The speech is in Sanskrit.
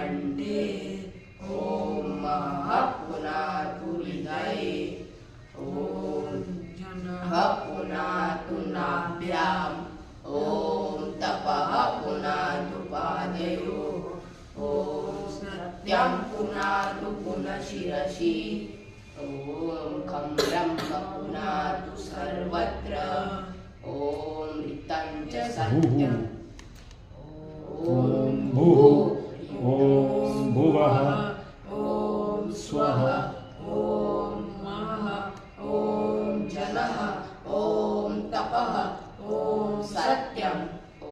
कंठे ॐ महः पुनातु हृदये ॐ जनः पुनातु नाभ्याम् ॐ तपः पुनातु पादयोः ॐ सत्यं पुनातु पुनः शिरसि ॐ खं ब्रह्म पुनातु सर्वत्र ॐ ऋतं च सत्यम्